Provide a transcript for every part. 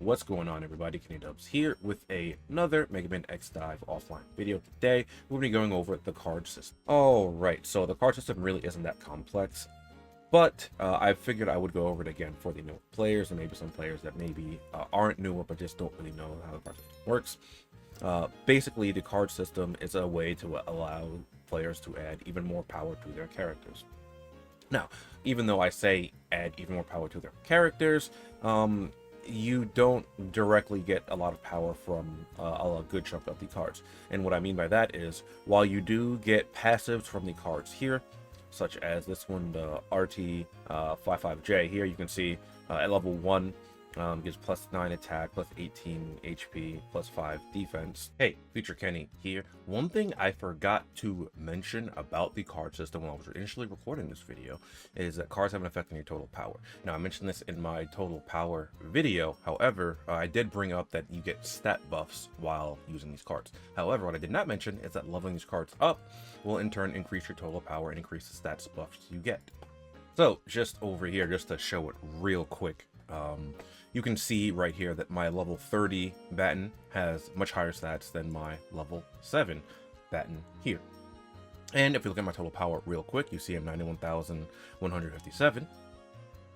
What's going on, everybody? TheKennyDubz here with another Mega Man X Dive offline video. Today, we'll be going over the card system. Alright, so the card system really isn't that complex, but I figured I would go over it again for the new players and maybe some players that maybe aren't newer but just don't really know how the card system works. Basically, the card system is a way to allow players to add even more power to their characters. Now, even though I say add even more power to their characters, you don't directly get a lot of power from a good chunk of the cards. And what I mean by that is, while you do get passives from the cards here, such as this one, the RT55J here, you can see at level 1, gives plus 9 attack, plus 18 HP, plus 5 defense. Hey, Future Kenny here. One thing I forgot to mention about the card system when I was initially recording this video is that cards have an effect on your total power. Now, I mentioned this in my total power video. However, I did bring up that you get stat buffs while using these cards. However, what I did not mention is that leveling these cards up will in turn increase your total power and increase the stats buffs you get. So, just over here, just to show it real quick, you can see right here that my level 30 baton has much higher stats than my level 7 baton here. And if you look at my total power real quick, you see I'm 91,157. If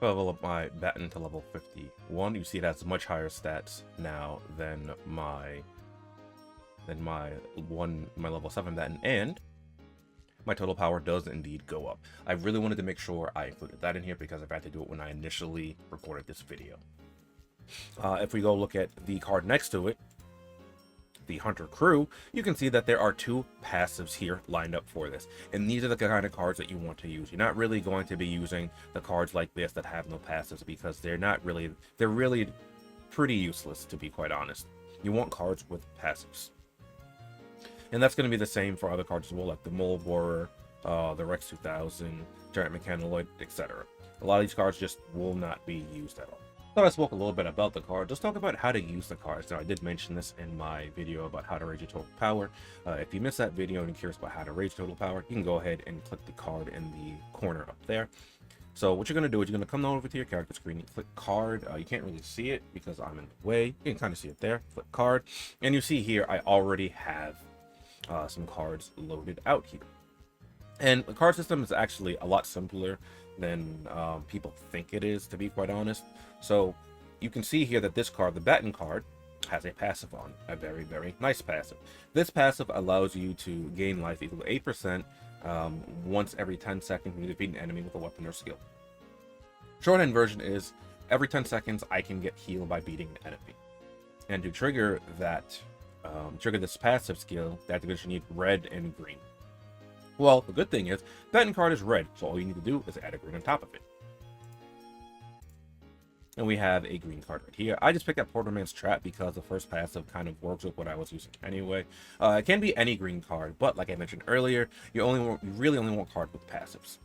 I level up my baton to level 51, you see it has much higher stats now than my level 7 baton, and my total power does indeed go up. I really wanted to make sure I included that in here because I've had to do it when I initially recorded this video. If we go look at the card next to it, the Hunter Crew, you can see that there are 2 passives here lined up for this. And these are the kind of cards that you want to use. You're not really going to be using the cards like this that have no passives because they're really pretty useless, to be quite honest. You want cards with passives. And that's going to be the same for other cards as well, like the Mole Borer, the Rex 2000, Giant Mechanoid, etc. A lot of these cards just will not be used at all. So I spoke a little bit about the cards. Let's talk about how to use the cards. Now, I did mention this in my video about how to raise your total power. If you missed that video and you're curious about how to raise total power, you can go ahead and click the card in the corner up there. So what you're going to do is you're going to come over to your character screen, you click card. You can't really see it because I'm in the way. You can kind of see it there. Click card. And you see here, I already have some cards loaded out here. And the card system is actually a lot simpler than people think it is, to be quite honest. So you can see here that this card, the baton card, has a passive on, a very, very nice passive. This passive allows you to gain life equal to 8% once every 10 seconds when you defeat an enemy with a weapon or skill. Shorthand version is every 10 seconds I can get healed by beating an enemy. And to trigger that, trigger this passive skill, the activation you need red and green. Well, the good thing is, baton card is red, so all you need to do is add a green on top of it. And we have a green card right here. I just picked up Porterman's Trap because the first passive kind of works with what I was using anyway. It can be any green card, but like I mentioned earlier, you really only want cards with passives.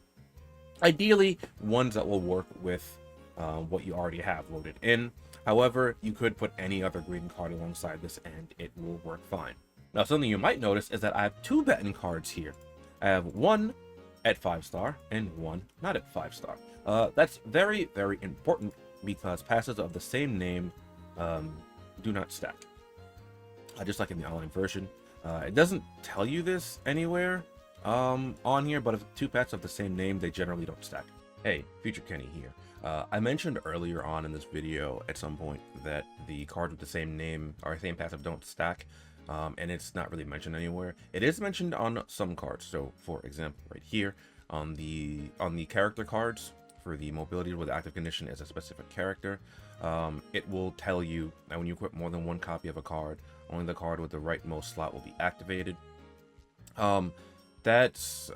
Ideally, ones that will work with what you already have loaded in. However, you could put any other green card alongside this and it will work fine. Now, something you might notice is that I have 2 baton cards here. I have one at 5-star and one not at 5-star. That's very, very important because passives of the same name do not stack. Just like in the online version. It doesn't tell you this anywhere on here, but if 2 pets of the same name, they generally don't stack. Hey, Future Kenny here. I mentioned earlier on in this video at some point that the cards with the same name or same passive don't stack. And it's not really mentioned anywhere. It is mentioned on some cards. So, for example, right here on the character cards for the mobility with active condition as a specific character, it will tell you that when you equip more than 1 copy of a card, only the card with the rightmost slot will be activated. That's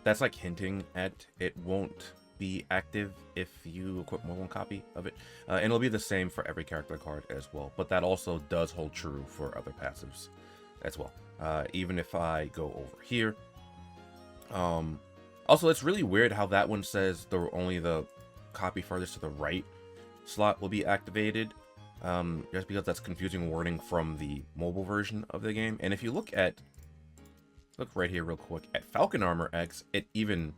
like hinting at it won't be active if you equip more than 1 copy of it, and it'll be the same for every character card as well, but that also does hold true for other passives as well. Even if I go over here, also it's really weird how that one says only the copy farthest to the right slot will be activated, just because that's confusing wording from the mobile version of the game. And if you look right here real quick at Falcon Armor X, it even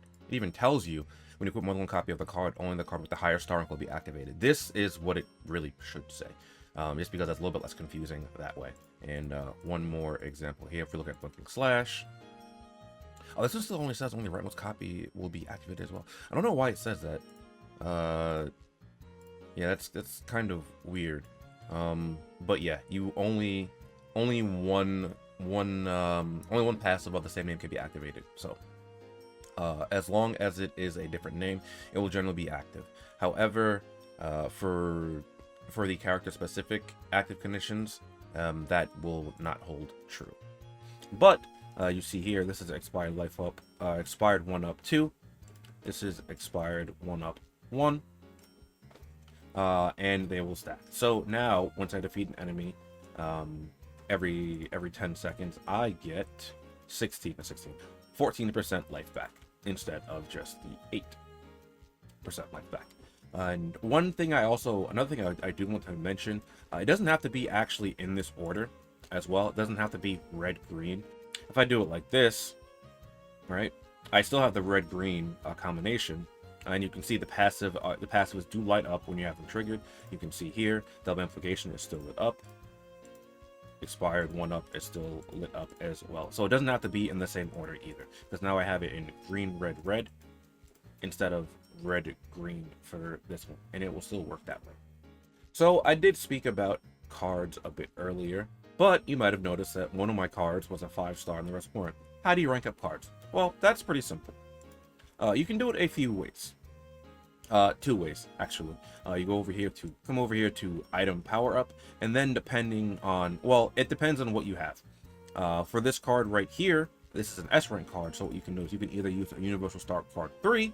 tells you When you equip more than one copy of the card, only the card with the higher star rank will be activated. This is what it really should say, just because that's a little bit less confusing that way. And one more example here, if we look at Blinking Slash. Oh, this still only says only rightmost copy will be activated as well. I don't know why it says that. Yeah, that's kind of weird. But yeah, you only one passive of the same name can be activated. So as long as it is a different name, it will generally be active. However, for the character specific active conditions, that will not hold true. But you see here, this is expired life up, expired 1-up 2. This is expired 1-up 1. And they will stack. So now, once I defeat an enemy, every 10 seconds, I get 14% life back instead of just the 8% life back. And another thing I do want to mention, it doesn't have to be actually in this order as well. It doesn't have to be red green. If I do it like this, right, I still have the red green combination. And you can see the passives do light up when you have them triggered. You can see here, double amplification is still lit up. Expired 1-up is still lit up as well. So it doesn't have to be in the same order either, because now I have it in green, red, red, instead of red, green for this one, and it will still work that way. So I did speak about cards a bit earlier, but you might have noticed that one of my cards was a 5-star and the rest weren't. How do you rank up cards? Well, that's pretty simple. You can do it a few ways. 2 ways, actually. You come over here to item power up, and then depending on, well, it depends on what you have. For this card right here, this is an S rank card, so what you can do is you can either use a Universal Star Card 3,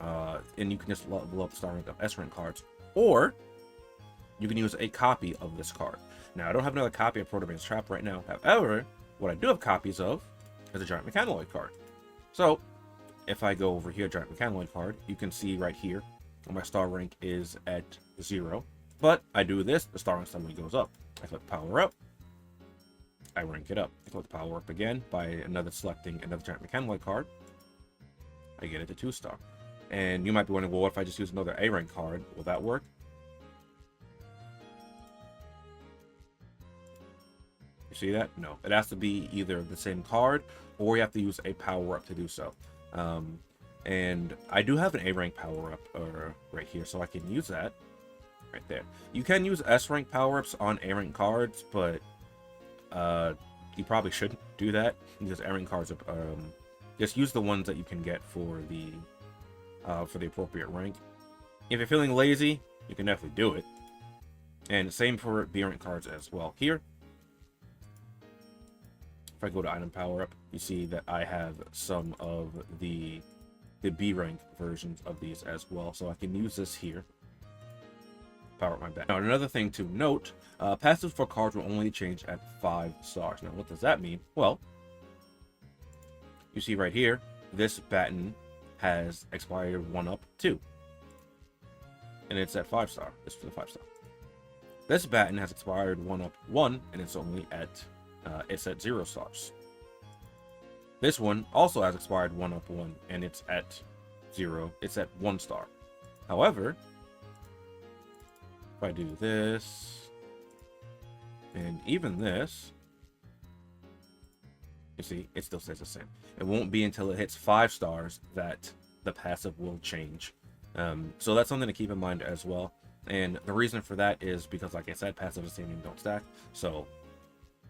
and you can just level up the star rank of S rank cards, or you can use a copy of this card. Now, I don't have another copy of Protoman's Trap right now. However, what I do have copies of is a Giant Mechanoid card. So, if I go over here, Giant Mechanoid card, you can see right here, my star rank is at 0. But I do this, the star rank suddenly goes up. I click power up, I rank it up. I click power up again by selecting another Giant Mechanoid card. I get it to 2-star. And you might be wondering, well, what if I just use another A rank card? Will that work? You see that? No. It has to be either the same card, or you have to use a power up to do so. And I do have an A rank power up right here, so I can use that right there. You can use S rank power ups on A rank cards, but you probably shouldn't do that, because A rank cards are, just use the ones that you can get for the appropriate rank. If you're feeling lazy, you can definitely do it. And same for B rank cards as well. Here, if I go to item power up, you see that I have some of the B rank versions of these as well, so I can use this here. Power up my bat. Now, another thing to note, passives for cards will only change at 5 stars. Now, what does that mean? Well, you see right here, this baton has expired 1-up 2, and it's at 5-star. This is a 5-star. This baton has expired 1-up 1, and it's only at it's at 0 stars. This one also has expired 1-up 1, and it's at 0. It's at 1 star. However, if I do this, and even this, you see, it still stays the same. It won't be until it hits 5 stars that the passive will change. So that's something to keep in mind as well. And the reason for that is because, like I said, passive and same name don't stack. So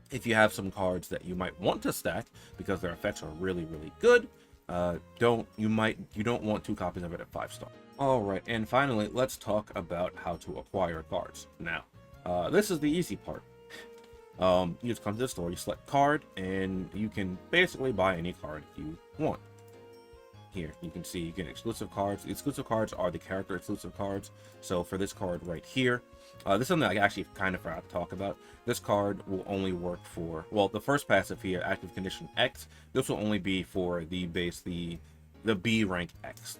if you have some cards that you might want to stack because their effects are really, really good, you don't want 2 copies of it at 5-star. All right, and finally, let's talk about how to acquire cards. Now, this is the easy part. You just come to the store, you select card, and you can basically buy any card you want. Here, you can see you get exclusive cards. The exclusive cards are the character exclusive cards. So for this card right here, this is something I actually kind of forgot to talk about. This card will only work for, well, the first passive here, active condition X. This will only be for the B rank X.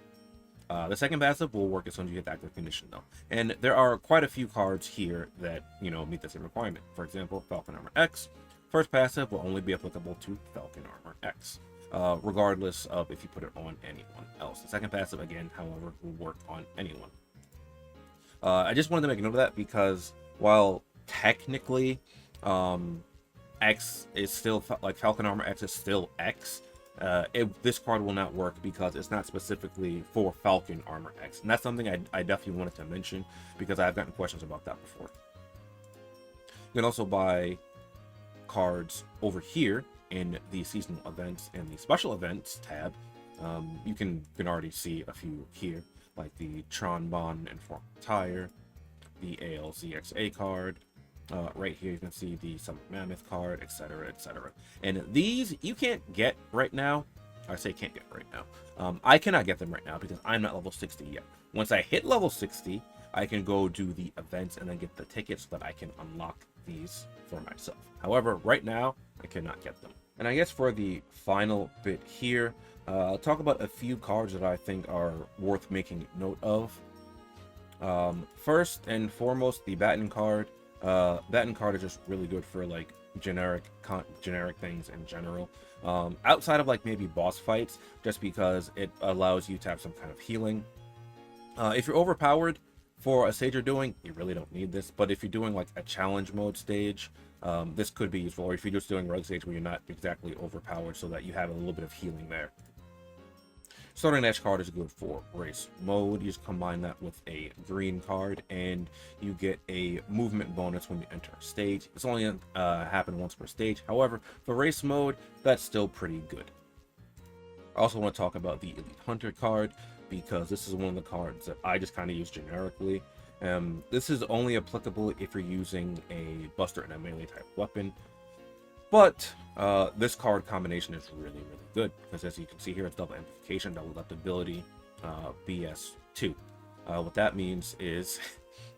The second passive will work as soon as you hit the active condition, though. And there are quite a few cards here that, meet the same requirement. For example, Falcon Armor X. First passive will only be applicable to Falcon Armor X. regardless of if you put it on anyone else. The second passive, again, however, will work on anyone. I just wanted to make a note of that because while technically X is still, like Falcon Armor X is still X, this card will not work because it's not specifically for Falcon Armor X. And that's something I definitely wanted to mention because I've gotten questions about that before. You can also buy cards over here in the seasonal events and the special events tab. You can already see a few here, like the Tron Bond Informed Tire, the ALZXA card. Right here you can see the Summit Mammoth card, etc, etc. And these you can't get right now. I say can't get right now. I cannot get them right now because I'm not level 60 yet. Once I hit level 60, I can go do the events and then get the tickets so that I can unlock these for myself. However, right now I cannot get them. And I guess for the final bit here, I'll talk about a few cards that I think are worth making note of. First and foremost, the Batten card. Batten card is just really good for like generic things in general. Outside of like maybe boss fights, just because it allows you to have some kind of healing. If you're overpowered for a stage you're doing, you really don't need this. But if you're doing like a challenge mode stage, this could be useful. Or if you're just doing rogue stage where you're not exactly overpowered, so that you have a little bit of healing there. Starting Edge card is good for race mode. You just combine that with a green card and you get a movement bonus when you enter a stage. It's only happen once per stage. However, for race mode, that's still pretty good. I also want to talk about the Elite Hunter card because this is one of the cards that I just kind of use generically. This is only applicable if you're using a Buster and a melee type weapon. But this card combination is really good because, as you can see here, it's double amplification, double adaptability, BS2. What that means is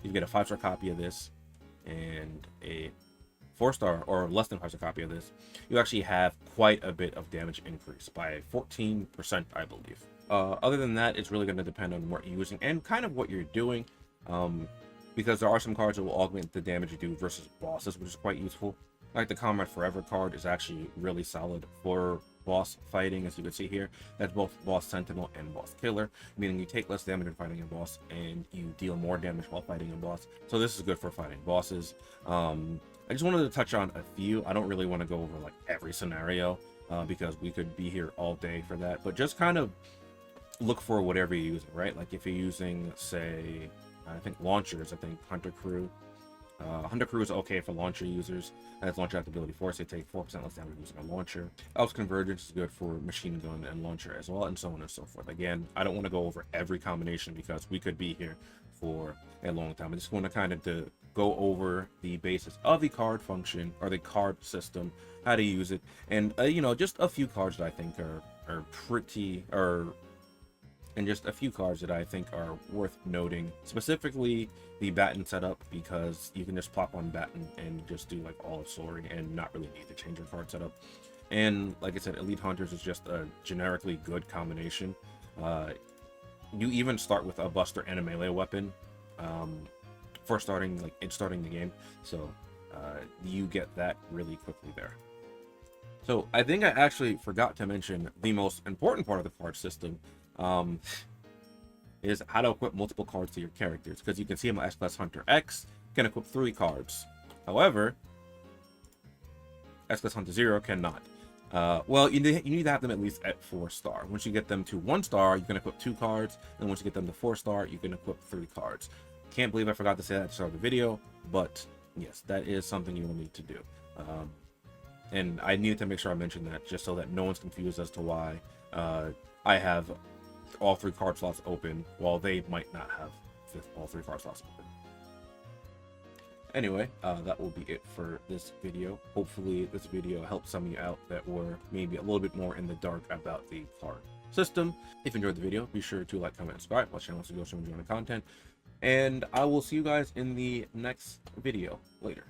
you get a 5-star copy of this and a 4-star or less than 5-star copy of this. You actually have quite a bit of damage increase by 14%, I believe. Other than that, it's really going to depend on what you're using and kind of what you're doing, because there are some cards that will augment the damage you do versus bosses, which is quite useful. Like the Comrade Forever card is actually really solid for boss fighting, as you can see here. That's both boss sentinel and boss killer, meaning you take less damage when fighting a boss and you deal more damage while fighting a boss. So this is good for fighting bosses. I just wanted to touch on a few. I don't really want to go over like every scenario because we could be here all day for that, but just kind of look for whatever you're using, right? Like if you're using, say, I think launchers, I think Hunter Crew. Hunter Crew is okay for launcher users. As launcher adaptability force, they take 4% less damage using a launcher. Elf's Convergence is good for machine gun and launcher as well, and so on and so forth. Again, I don't want to go over every combination because we could be here for a long time. I just want to kind of go over the basis of the card function or the card system, how to use it, and you know, just a few cards that I think are pretty, and just a few cards that I think are worth noting. Specifically the Batten setup, because you can just plop on Batten and just do like all of Soaring and not really need to change your card setup. And like I said, Elite Hunters is just a generically good combination. You even start with a Buster and a melee weapon for starting the game, so you get that really quickly there. So I think I actually forgot to mention the most important part of the card system, is how to equip multiple cards to your characters, because you can see in my S-Class Hunter X can equip 3 cards. However, S-Class Hunter 0 cannot. Well, you need to have them at least at 4-star. Once you get them to 1-star, you can equip 2 cards, and once you get them to 4-star, you can equip 3 cards. Can't believe I forgot to say that at the start of the video, but yes, that is something you will need to do. And I needed to make sure I mentioned that just so that no one's confused as to why I have all 3 card slots open while they might not have all 3 card slots open. Anyway, that will be it for this video. Hopefully this video helped some of you out that were maybe a little bit more in the dark about the card system. If you enjoyed the video, be sure to like, comment, and subscribe. My channel to go show enjoying the content. And I will see you guys in the next video later.